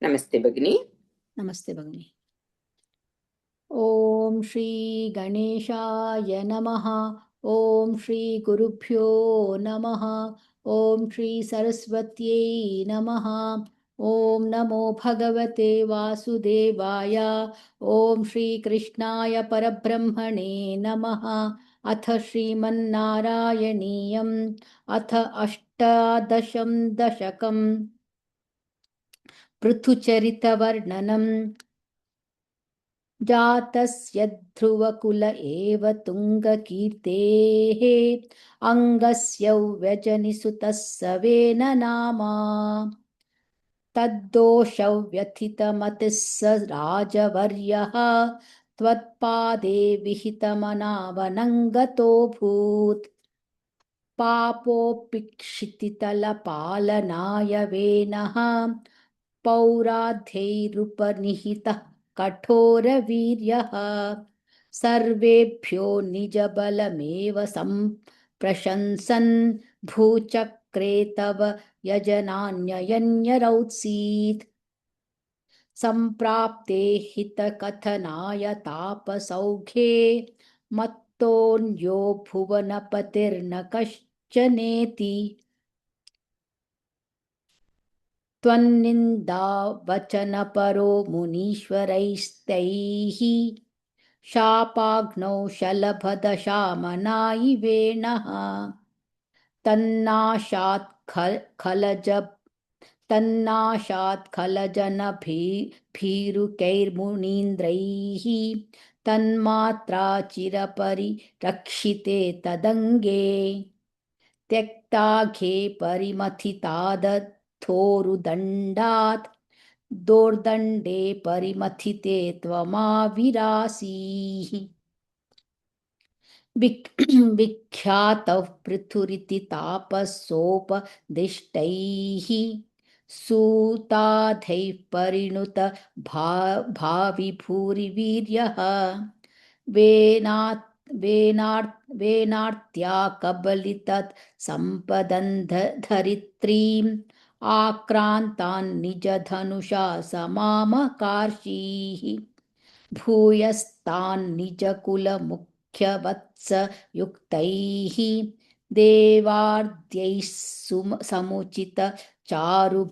नमस्ते भगिनी। नमस्ते भगिनी। ओम श्री गणेशाय नमः। ओम श्री गुरुभ्यो नमः। ओम श्री सरस्वत्यै नमः। ओम नमो भगवते वासुदेवाय। ओम श्री कृष्णाय परब्रह्मणे नमः। अथ श्रीमन्नारायणीयम् अथ अष्टादशं दशकम् पृथुचरितवर्णनम्। जातस्य ध्रुवकुल एव तुङ्गकीर्तेः अङ्गस्य व्यजनिसुतः सवेन नामा। तद्दोषौ व्यथितमतिः स राजवर्यः त्वत्पादे विहितमनावनङ्गतोऽभूत्। पापोऽपि क्षितितलपालनाय वेनः पौराध्यैरुपनिहितः कठोरवीर्यः। सर्वेभ्यो निजबलमेव सम्प्रशंसन् भूचक्रे तव यजनान्ययन्यरौत्सीत्। सम्प्राप्ते हितकथनाय तापसौख्ये मत्तोऽन्यो भुवनपतिर्न कश्चनेति। त्वन्निन्दावचनपरो मुनीश्वरैस्तैः शापाग्नौ शलभदशामनायिवेणः। तन्नाशात् खलजनभीरुकैर्मुनीन्द्रैः तन्मात्रा चिरपरिरक्षिते तदङ्गे। त्यक्ताघे परिमथितादथोरुदण्डात् दोर्दण्डे परिमथिते त्वमाविरासीः। विख्यातः पृथुरिति तापसोपदिष्टैः सूताधैः परिणुत भावि भूरिवीर्यः। वेनार्त्या कबलितत् सम्पदन्धरित्रीम् आक्रान्तान् निजधनुषा समामकार्षीः। भूयस्तान् निजकुलमुख्यवत्सयुक्तैः देवार्द्यैः समुचित चारुभाजनेषु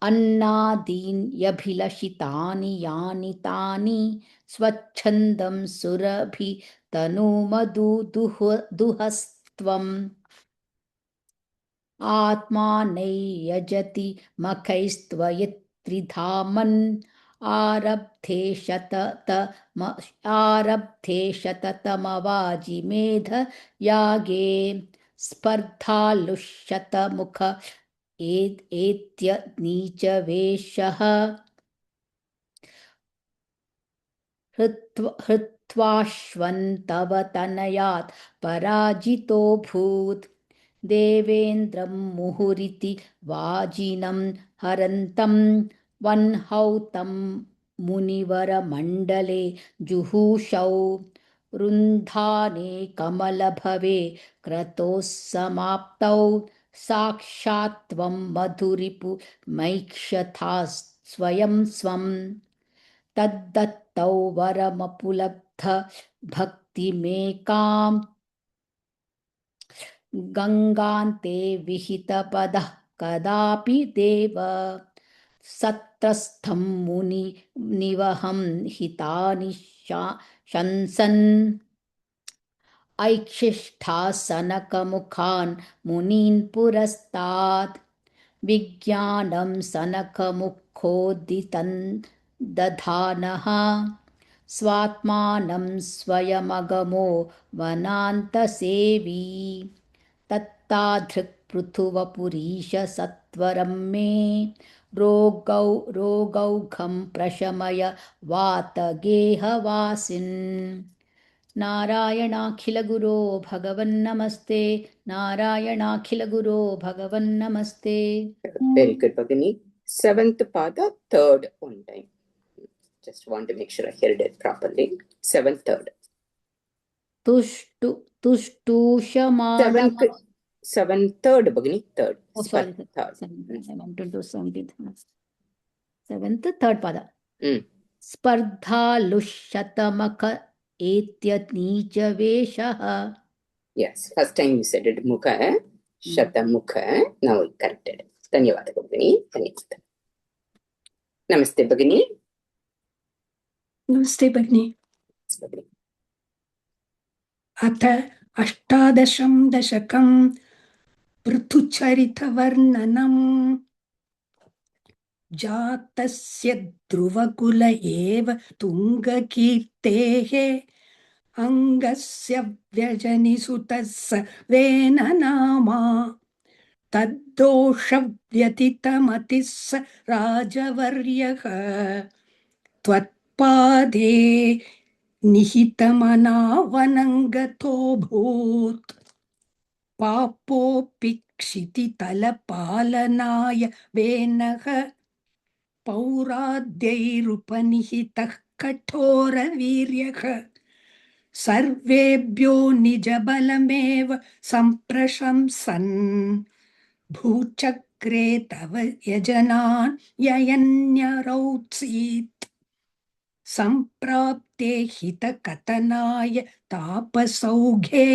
अन्नादीन्यभिलषितानि यानि तानि स्वच्छन्दं सुरभितनुमधुदुहस्त्वम्। आत्मानैयजति मखैस्त्वयित्रिधामन् आरब्धे शततमवाजिमेध यागे स्पर्धालुशतमुख एत्य नीचवेषः। हृत्वाश्वन्तव तनयात् पराजितोऽभूत्। देवेन्द्रं मुहुरिति वाजिनं हरन्तं वह्नौतं मुनिवरमण्डले जुहूषौ। रुन्धाने कमलभवे क्रतोः समाप्तौ साक्षात् त्वं मधुरिपु मैक्षथा स्वयं स्वम्। तद्दत्तौ वरमपुलब्ध भक्तिमेकाम् गङ्गान्ते विहितपदः कदापि देव। सत्रस्थं मुनिवहं हितानि शंसन् ऐक्षिष्ठासनकमुखान् मुनीन् पुरस्तात्। विज्ञानं सनकमुखोदितं दधानः स्वात्मानं स्वयमगमो वनान्तसेवी। तत्तादृक्पृथुवपुरीश सत्वरं मे रोगौघं प्रशमय वातगेहवासिन्। नारायणाखिलगुरो भगवन्नमस्ते। नारायणाखिलगुरो भगवन्नमस्ते। Very good, Bhagini. Seventh pada, third one time. Just want to make sure I heard it properly. Seventh, third. तुष्टूषमाणम 7 third Bhagini, third. Oh, sorry. Third. I went to do 17th. 7th, third pada. Spardhalushyatamaka etyaneecha veshaha. Yes, first time you said it, Mukha, Shata Mukha. Now we corrected. Dhanyavada Bhagini. Dhanyavada. Namaste Bhagini. नमस्ते भगिनी। Bhagini. अथ अष्टादशं दशकं पृथुचरितवर्णनम्। जातस्य ध्रुवकुल एव तुङ्गकीर्तेः अङ्गस्य व्यजनिसुतः स वेननामा तद्दोषव्यतितमतिः स राजवर्यः त्वत्पादे निहितमनावनङ्गतोऽभूत् पापोऽपि क्षितितलपालनाय वेनः पौराद्यैरुपनिहितः कठोरवीर्यः सर्वेभ्यो निजबलमेव सम्प्रशंसन् भूचक्रे तव यजनान् ययन्यरौत्सीत् सम्प्राप्ते हितकथनाय तापसौघे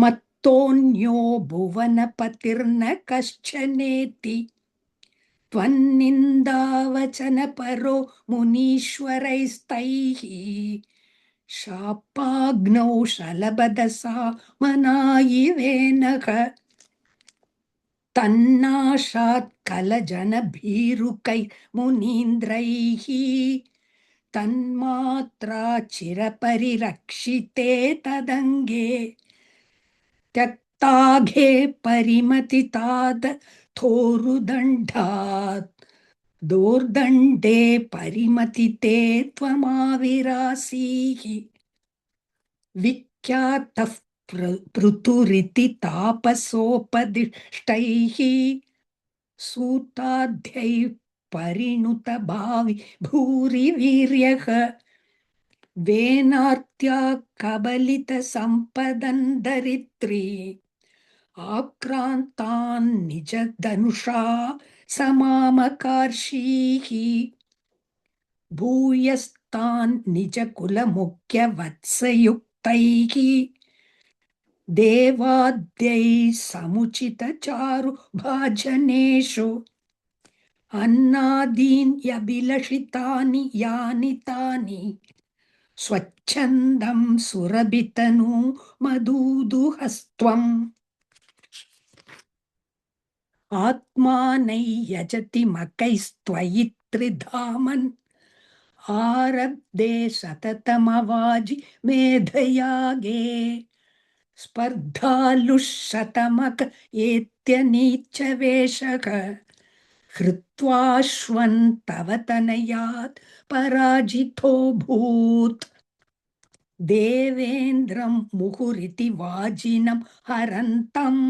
मत्तोऽन्यो भुवनपतिर्न कश्चनेति त्वन्निन्दावचनपरो मुनीश्वरैस्तैः शापाग्नौ शलभदसा मनायिवेनः तन्नाशात् कलजनभीरुकैर्मुनीन्द्रैः तन्मात्रा चिरपरिरक्षिते तदङ्गे त्यक्ताघे परिमतिताद थोरुदण्डात् दोर्दण्डे परिमतिते त्वमाविरासीः विख्यातः पृथुरिति तापसोपदिष्टैः सूताद्यैः परिणुतभावि भूरिवीर्यः वेनार्त्या कबलितसम्पदन्दरित्री आक्रान्तान् निजधनुषा समामकार्षीः भूयस्तान् निजकुलमुख्यवत्सयुक्तैः देवाद्यैः समुचितचारुभाजनेषु अन्नादीन्यभिलषितानि यानि तानि स्वच्छन्दं सुरभितनु मधुदुहस्त्वम् आत्मानै यजति मकैस्त्वयि त्रिधामन् आरब्धे सततमवाजि मेधयागे स्पर्धालुशतमक एत्यनीचवेशः हृत्वाश्वन्तव तनयात् पराजितोऽभूत् देवेन्द्रं मुहुरिति वाजिनं हरन्तम्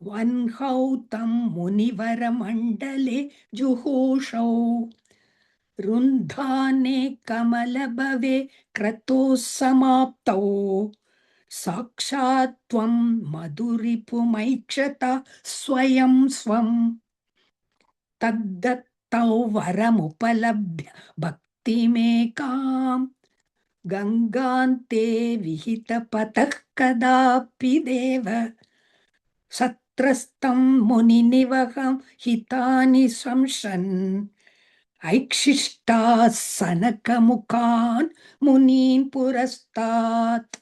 वह्नौतं मुनिवरमण्डले जुहूषौ रुन्धाने कमलभवे क्रतोः समाप्तौ साक्षात् त्वं मधुरिपुमैक्षता स्वयं स्वम् तद्दत्तौ वरमुपलभ्य भक्तिमेकाम् गङ्गान्ते विहितपतः कदापि देव सत्रस्तं मुनिनिवहं हितानि संशन् ऐक्षिष्टाः सनकमुखान् मुनीन् पुरस्तात्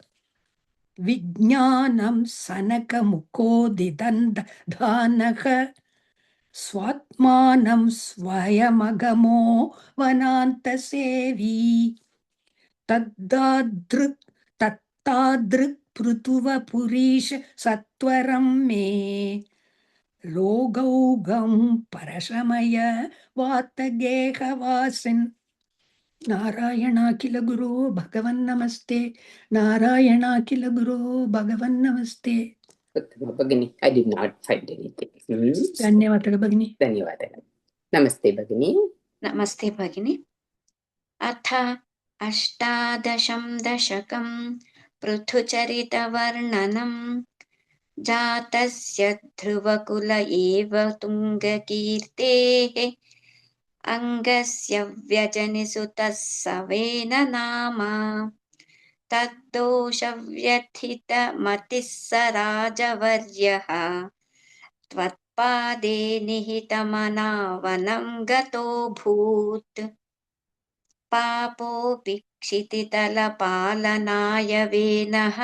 विज्ञानं सनकमुखोदिदन्धानः स्वात्मानं स्वयमगमो वनान्तसेवी तत्तादृक् पृथुवपुरीश सत्वरं मे रोगौगं परशमय वातगेहवासिन् नारायणाखिल गुरो भगवन् नमस्ते नारायणाखिल गुरो भगवन् नमस्ते Bhagini, I did not find anything. धन्यवादः भगिनी धन्यवादः. Namaste Bhagini. नमस्ते भगिनी। अथ अष्टादशं दशकं पृथुचरितवर्णनम्। जातस्य ध्रुवकुल एव तुङ्गकीर्तेः अङ्गस्य व्यजनिसुतः सवेन नाम तद्दोषव्यथितमतिः स राजवर्यः त्वत्पादे निहितमनावनं गतोऽभूत् पापोऽपि क्षितितलपालनाय वेनः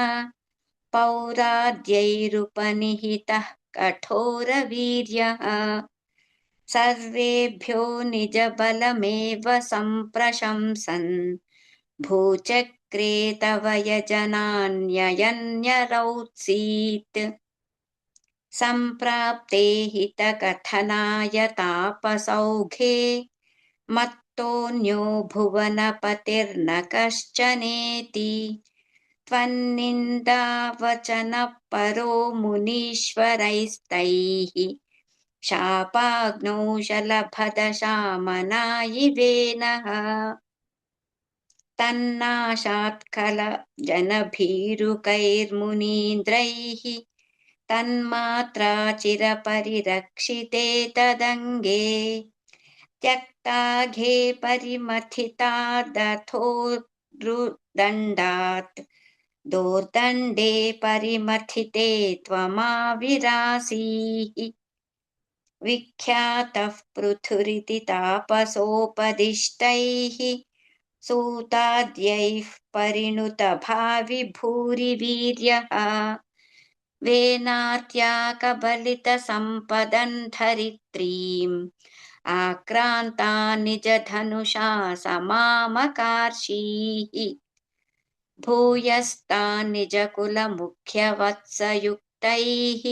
पौराद्यैरुपनिहितः कठोरवीर्यः सर्वेभ्यो निजबलमेव सम्प्रशंसन् भूचक्रे तव यजनान्ययन्यरौत्सीत् सम्प्राप्ते हितकथनाय तापसौघे मत्तोऽन्यो भुवनपतिर्न कश्चनेति त्वन्निन्दावचनः परो मुनीश्वरैस्तैः शापाग्नौ शलभदशामनायिवेनः तन्नाशात्कलजनभीरुकैर्मुनीन्द्रैः तन्मात्रा चिरपरिरक्षिते तदङ्गे त्यक्ताघे परिमथिता दथोर्दण्डात् दोर्दण्डे परिमथिते त्वमाविरासीः विख्यातः पृथुरिति तापसोपदिष्टैः सूताद्यैः परिणुतभावि भूरिवीर्यः वेनात्याकबलितसम्पदन् धरित्रीम् आक्रान्ता निजधनुषा समामकार्षीः भूयस्तान् निजकुलमुख्यवत्सयुक्तैः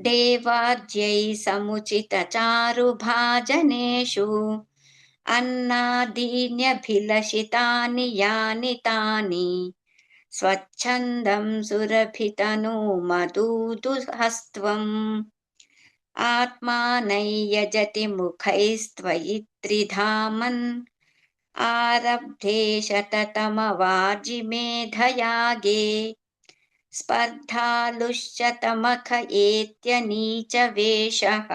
देवाद्यैः समुचितचारुभाजनेषु अन्नादीन्यभिलषितानि यानि तानि स्वच्छन्दं सुरभितनूमदूदुहस्त्वम् आत्मानैयजति मुखैस्त्वयि त्रिधामन् आरब्धे शततमवाजिमेधयागे स्पर्धालुश्चतमख एत्यनीचवेषः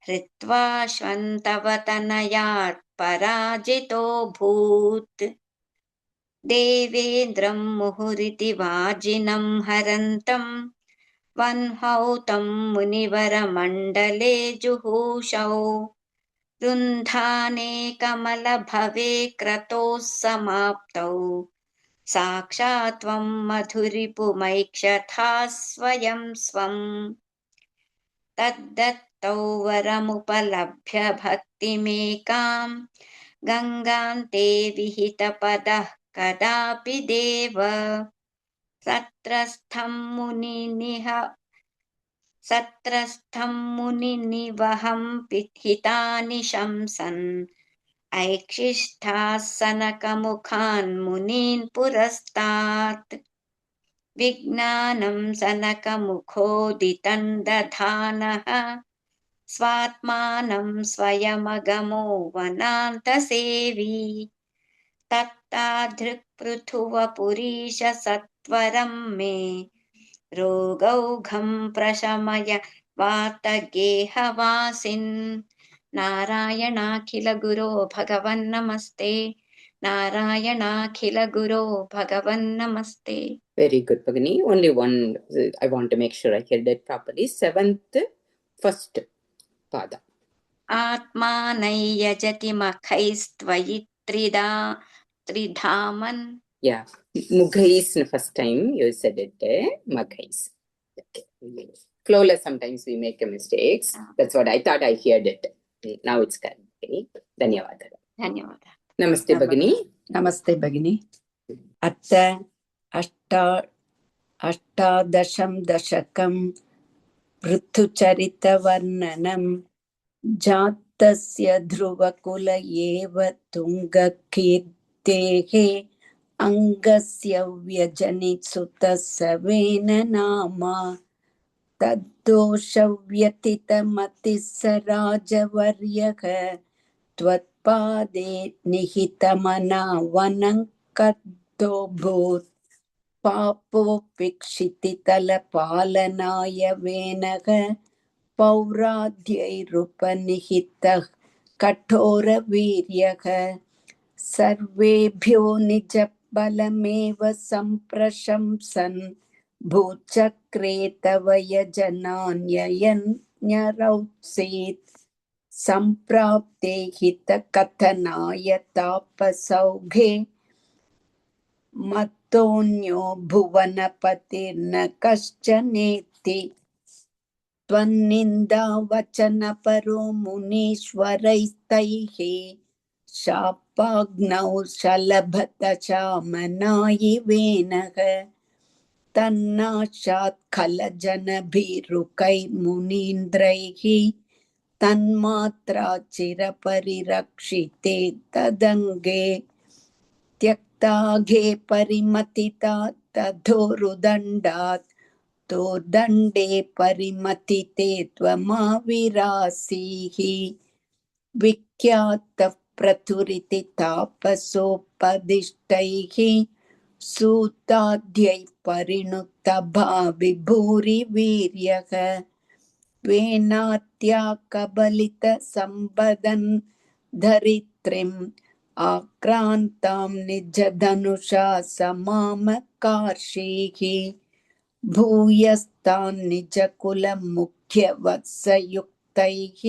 हृत्वाश्वन्तव तनयात् पराजितोऽभूत् देवेन्द्रं मुहुरिति वाजिनं हरन्तं वह्नौतं मुनिवरमण्डले जुहूषौ रुन्धाने कमलभवे क्रतोः समाप्तौ साक्षात् त्वं मधुरिपुमैक्षथा स्वयं स्वम् तद्दत्तौ वरमुपलभ्य भक्तिमेकां गङ्गान्ते विहितपदः कदापि देव सत्रस्थं मुनिनिवहं हितानि शंसन् ऐक्षिष्ठाः सनकमुखान् मुनीन् पुरस्तात् विज्ञानं सनकमुखोदितं दधानः स्वात्मानं स्वयमगमो वनान्तसेवी तत्तादृक्पृथुवपुरीश सत्वरं मे रोगौघं प्रशमय वातगेहवासिन् नारायणाखिल गुरो भगवन्नमस्ते नारायणाखिल गुरो भगवन्नमस्ते. Very good, Bhagini. Only one, I want to make sure I heard it properly. 7th, first pada. आत्मानैयजति मखैस्त्वयि त्रिधामन्. Yeah, mughais first time you said it, mughais. Okay. Flawless, sometimes we make a mistakes. That's what I thought I heard it. Now it's correct. Dhanyavada. धन्यवादः. Namaste, Bhagini. नमस्ते भगिनी. अथ अष्टादशं दशकं पृथुचरितवर्णनं जातस्य ध्रुवकुल एव तुङ्गकीर्तेः अङ्गस्य व्यजनिसुतः seven नाम तद्दोषव्यथितमतिः स राजवर्यः त्वत्पादे निहितमना वनं कद्दोऽभूत् पापोऽपिक्षितितलपालनाय वेनः पौराद्यैरुपनिहितः कठोरवीर्यः सर्वेभ्यो निजबलमेव सम्प्रशंसन् भूचक्रे तव यजनान्ययन्यरौत्सीत् सम्प्राप्ते हितकथनाय तापसौघे मत्तोऽन्यो भुवनपतिर्न कश्चनेति त्वन्निन्दावचनपरो मुनीश्वरैस्तैः शापाग्नौ शलभत चामनायिवेनः तन्नाशात् खलजनभिरुकैर्मुनीन्द्रैः तन्मात्रा चिरपरिरक्षिते तदङ्गे त्यक्ताघे परिमतिता तथोरुदण्डात् तोर्दण्डे परिमतिते त्वमाविरासीः विख्यातः प्रथुरिति तापसोपदिष्टैः सूताद्यैः परिणुतभा विभूरिवीर्यः वेनात्या कबलित सम्बदन् धरित्रीम् आक्रान्तां निजधनुषा समामकार्षीः भूयस्तान् निजकुलमुख्यवत्सयुक्तैः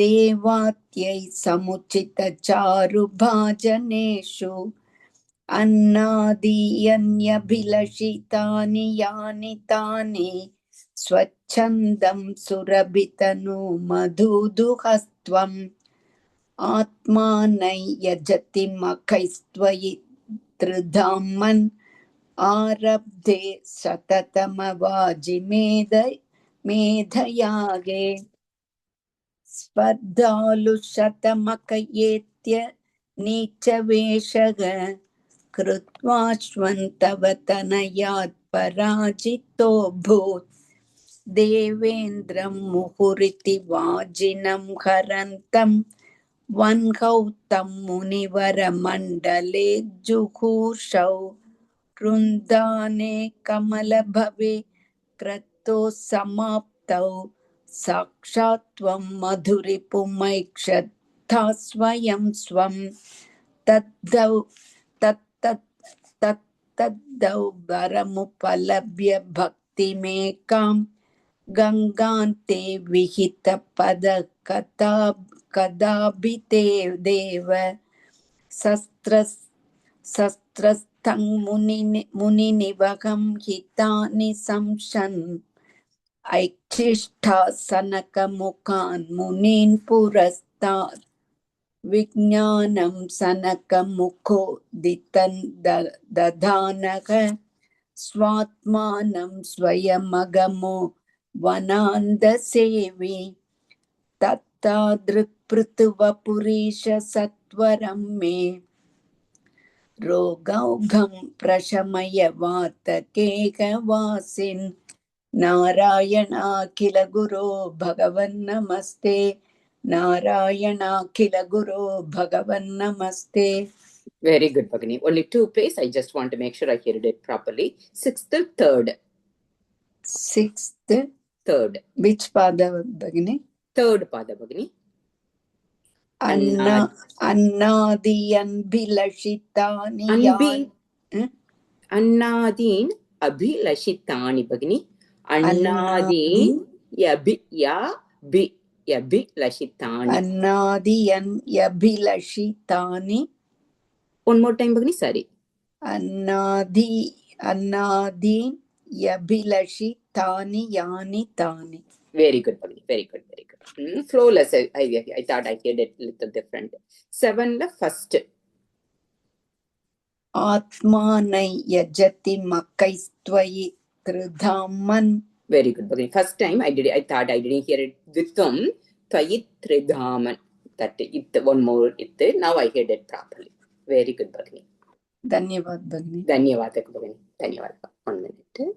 देवात्यै समुचितचारुभाजनेषु अन्नादीयन्यभिलषितानि यानि तानि स्वच्छन्दं सुरभितनु मधुदुहस्त्वम् आत्मानै यजति मखैस्त्वयि त्रिधामन् आरब्धे मेधयागे स्पर्धालुशतमकयेत्य नीचवेषः कृत्वाश्वन्तव तनयात् पराजितोऽभूत् देवेन्द्रं मुहुरिति वाजिनं हरन्तं वह्नौ तं मुनिवरमण्डले जुहूषौ रुन्दाने कमलभवे क्रतो समाप्तौ साक्षात् त्वं मधुरिपुमैक्षथा स्वयं स्वं तत्तद्दौ वरमुपलभ्य भक्तिमेकां गङ्गान्ते विहितपदः कदापि ते देव शस्त्रस्थं मुनिनिवहं हितानि संशन् ऐच्छिष्टासनकमुखान् मुनीन् पुरस्तात् विज्ञानं सनकमुखोदितं दधानः स्वात्मानं स्वयमगमो वनान्दसेवी तत्तादृक्पृथुवपुरीश सत्वरं मे रोगौघं प्रशमय वातकेकवासिन् नारायणाखिल गुरो भगवन्नमस्ते नारायणाखिलगुरो भगवन्नमस्ते. Very good, Bhagini. Only 2 plays. I just want to make sure I heard it properly. 6th, 3rd. 6th, 3rd. Which pada, Bhagini? 3rd pada, Bhagini. Annadiyan bhilashitani Annadin abhilashitani, Bhagini. Annadin yabhilashitani. Annadiyan yabhilashitani. One more time, Bhagini. Sorry. Annadin yabhilashitani yani tani. Very good, Bhagini. Very good, very good. Flawless. I thought I heard it a little different. 7 la first. Atmanai yajati makaistvayi tridhaman. Very good, Bhagini. First time I thought I didn't hear it. Dvitam tvayi tridhaman. That it, one more it. Now I heard it properly. Very good, Bhagini. Dhanyavad, Bhagini. Dhanyavad, Bhagini. Dhanyavad. 1 minute.